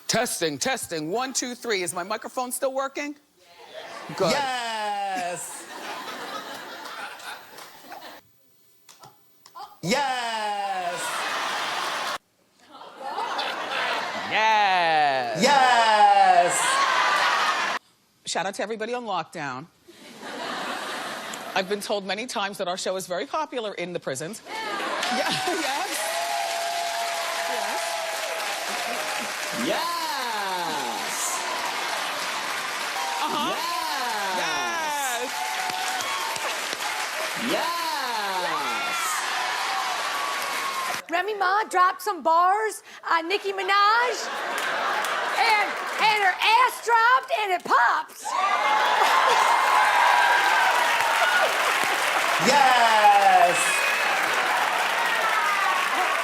Testing, testing. 1, 2, 3. Is my microphone still working? Yes. Good. Yes. Yes. Yes. Yes. Shout out to everybody on lockdown. I've been told many times that our show is very popular in the prisons. Yeah, yes. Yes. Yes. Uh-huh. Yes. Yes. Remy Ma dropped some bars on Nicki Minaj, and her ass dropped, and it pops. Yes.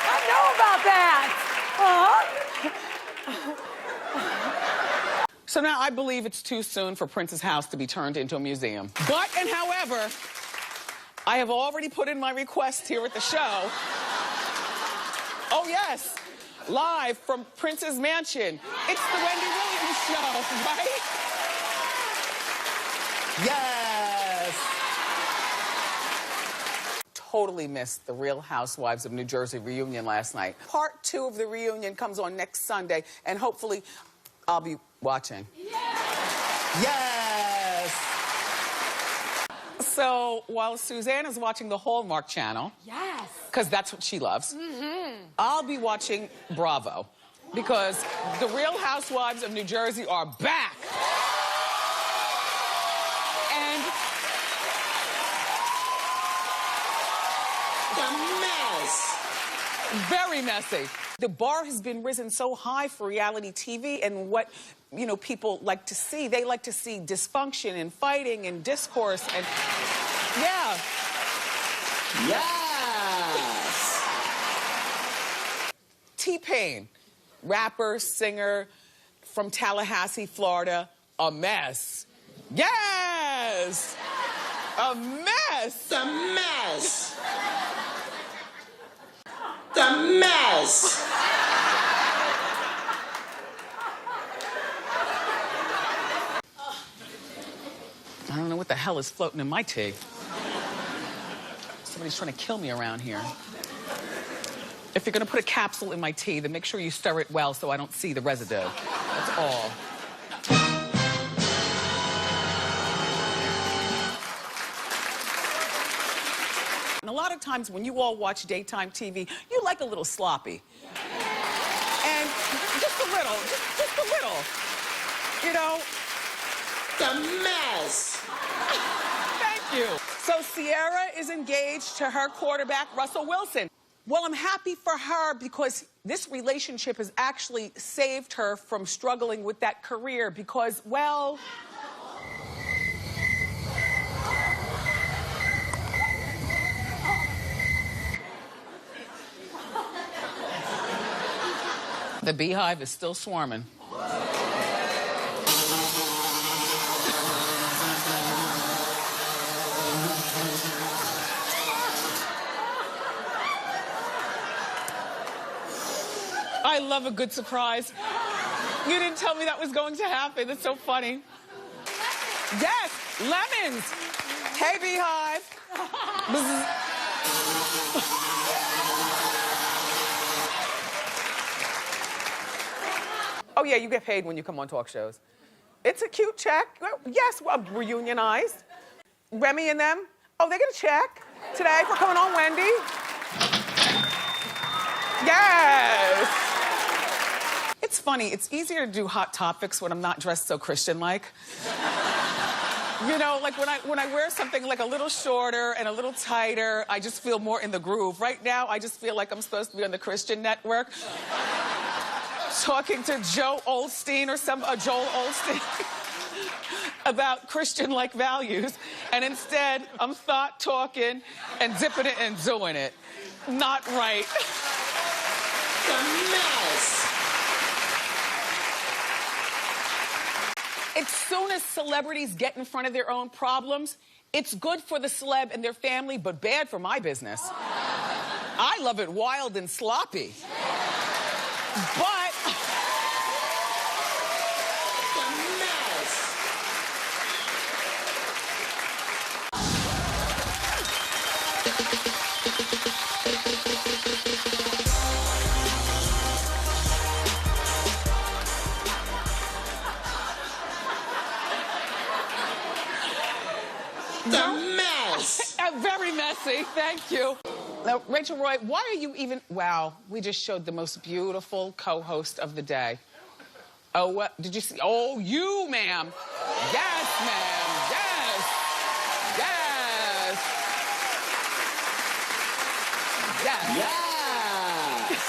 I know about that. So now I believe it's too soon for Prince's house to be turned into a museum. But, and however, I have already put in my request here at the show. Oh, yes. Live from Prince's mansion. It's the Wendy Williams show, right? Yes. Totally missed the Real Housewives of New Jersey reunion last night. Part 2 of the reunion comes on next Sunday, and hopefully I'll be watching. Yes. So while Suzanne is watching the Hallmark Channel, Yes. because that's what she loves, I'll be watching Bravo, because the Real Housewives of New Jersey are back. And The mess. very messy. The bar has been risen so high for reality TV, and what, you know, people like to see. They like to see dysfunction and fighting and discourse and, yeah. Yes. T-Pain, rapper, singer from Tallahassee, Florida, a mess. Yes! A mess! The mess. The mess. I don't know what the hell is floating in my tea. Somebody's trying to kill me around here. If you're gonna put a capsule in my tea, then make sure you stir it well so I don't see the residue. That's all. And a lot of times when you all watch daytime TV, you like a little sloppy. And just a little, just a little. You know? The mess. Thank you. So Sierra is engaged to her quarterback, Russell Wilson. Well, I'm happy for her because this relationship has actually saved her from struggling with that career because, well... The beehive is still swarming. I love a good surprise. You didn't tell me that was going to happen. That's so funny. Yes, lemons. Hey, beehive. Oh, yeah, you get paid when you come on talk shows. It's a cute check. Yes, well, reunionized. Remy and them, oh, they get a check today for coming on Wendy. Yes. It's funny, it's easier to do hot topics when I'm not dressed so Christian-like. You know, like when I wear something like a little shorter and a little tighter, I just feel more in the groove. Right now, I just feel like I'm supposed to be on the Christian network. Talking to Joel Osteen about Christian-like values, and instead I'm thought talking and zipping it and doing it. Not right. The mess. As soon as celebrities get in front of their own problems, it's good for the celeb and their family, but bad for my business. I love it wild and sloppy. But The mess. Very messy, thank you. Now, Rachel Roy, why are you even... Wow, we just showed the most beautiful co-host of the day. Oh, what? Did you see? Oh, you, ma'am. Yes, ma'am. Yes. Yes. Yes. Yes.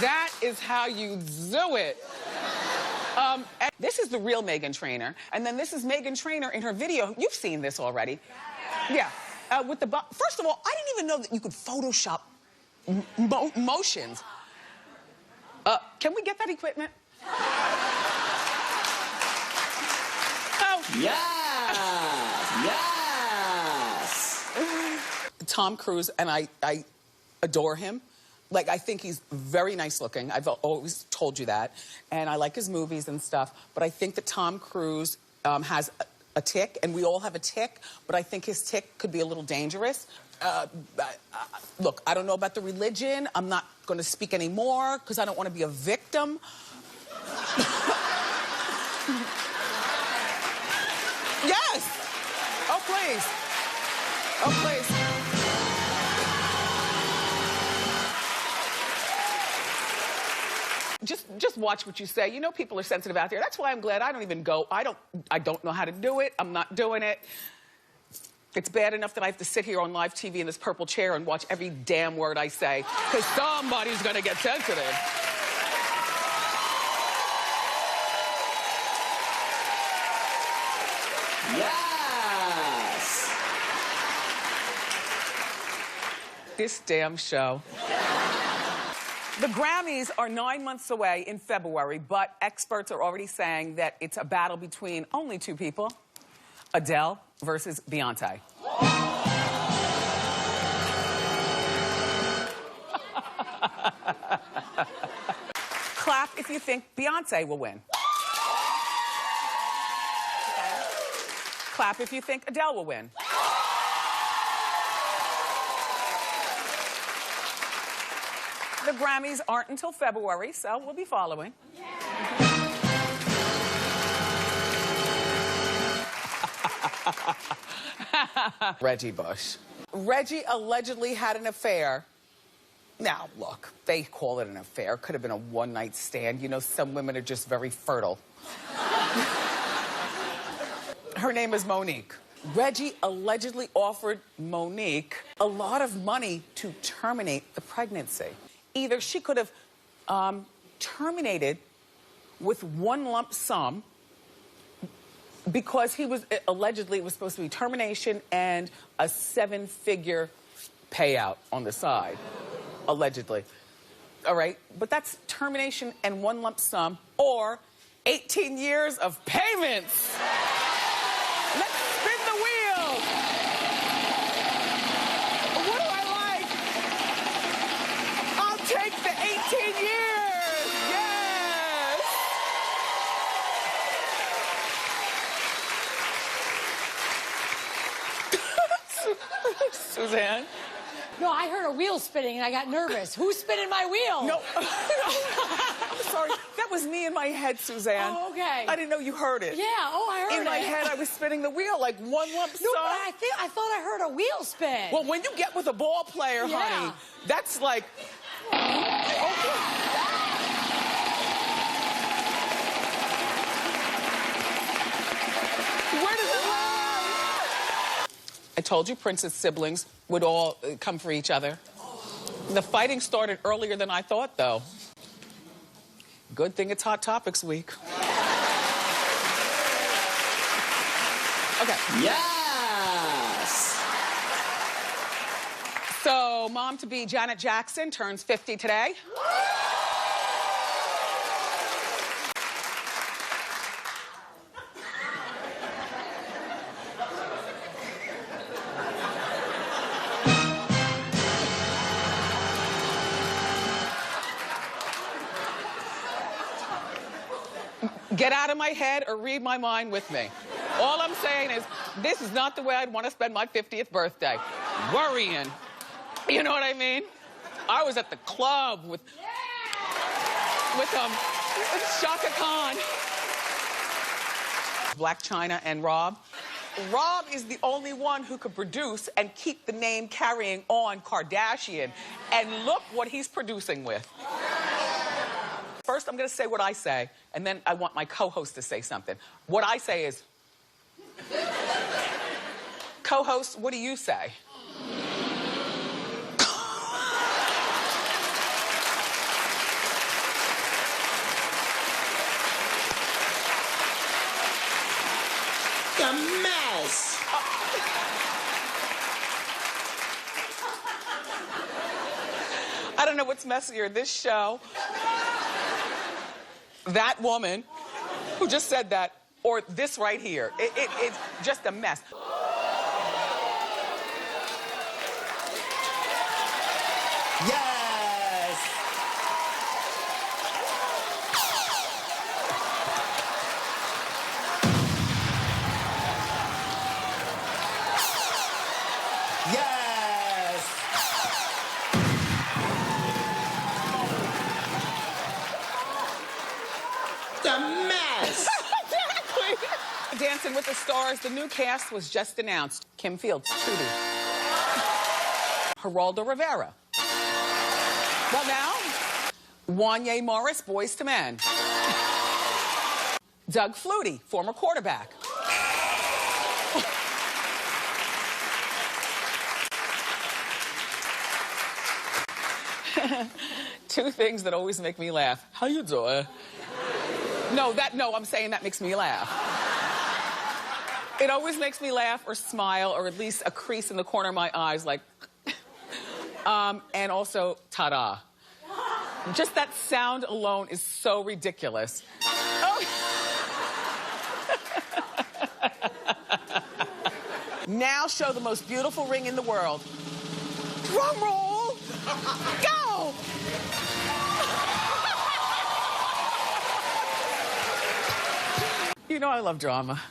That is how you do it. This is the real Meghan Trainor, and then this is Meghan Trainor in her video. You've seen this already. Yeah. With the first of all, I didn't even know that you could Photoshop motions. Can we get that equipment? Oh. Yes. Yes. Tom Cruise, and I adore him. Like, I think he's very nice looking. I've always told you that. And I like his movies and stuff. But I think that Tom Cruise has a tick, and we all have a tick, but I think his tick could be a little dangerous. Look, I don't know about the religion. I'm not going to speak anymore because I don't want to be a victim. Yes! Oh, please. Oh, please. Just watch what you say. You know people are sensitive out there. That's why I'm glad I don't even go. I don't know how to do it. I'm not doing it. It's bad enough that I have to sit here on live TV in this purple chair and watch every damn word I say, because somebody's gonna get sensitive. Yes. This damn show. The Grammys are 9 months away in February, but experts are already saying that it's a battle between only two people, Adele versus Beyonce. Clap if you think Beyonce will win. Clap if you think Adele will win. The Grammys aren't until February, so we'll be following. Reggie Bush. Reggie allegedly had an affair. Now, look, they call it an affair. Could have been a one-night stand. You know, some women are just very fertile. Her name is Monique. Reggie allegedly offered Monique a lot of money to terminate the pregnancy. Either she could have terminated with one lump sum because he was allegedly it was supposed to be termination and a 7-figure payout on the side, allegedly. All right, but that's termination and one lump sum or 18 years of payments. Let's spin the wheel. What do I like? I'll take the 18 years. Yes. Suzanne? No, I heard a wheel spinning and I got nervous. Who's spinning my wheel? No. I'm sorry. That was me in my head, Suzanne. Oh, okay. I didn't know you heard it. Yeah, I heard it. In my head, I was spinning the wheel like one lump sum. No, but I thought I heard a wheel spin. Well, when you get with a ball player, honey, that's like... Where does it lie? I told you Prince's siblings would all come for each other. The fighting started earlier than I thought, though. Good thing it's Hot Topics week. Okay. Yes. So, mom-to-be Janet Jackson turns 50 today. Get out of my head or read my mind with me. All I'm saying is, this is not the way I'd want to spend my 50th birthday. Worrying. You know what I mean? I was at the club with... with, Shaka Khan. Black China and Rob. Rob is the only one who could produce and keep the name carrying on Kardashian. And look what he's producing with. First, I'm going to say what I say, and then I want my co-host to say something. What I say is, co-host, what do you say? The mess. I don't know what's messier, this show, that woman who just said that, or this right here. It's just a mess. Yes. Yes. The mess. Exactly. Dancing with the Stars, the new cast was just announced. Kim Fields, Trudy. Geraldo Rivera. Well now, Wanye Morris, Boys to Men. Doug Flutie, former quarterback. Two things that always make me laugh. How you doing? No, I'm saying that makes me laugh. It always makes me laugh or smile, or at least a crease in the corner of my eyes, like, and also, ta-da. Just that sound alone is so ridiculous. Oh. Now show the most beautiful ring in the world. Drum roll! Go! You know I love drama.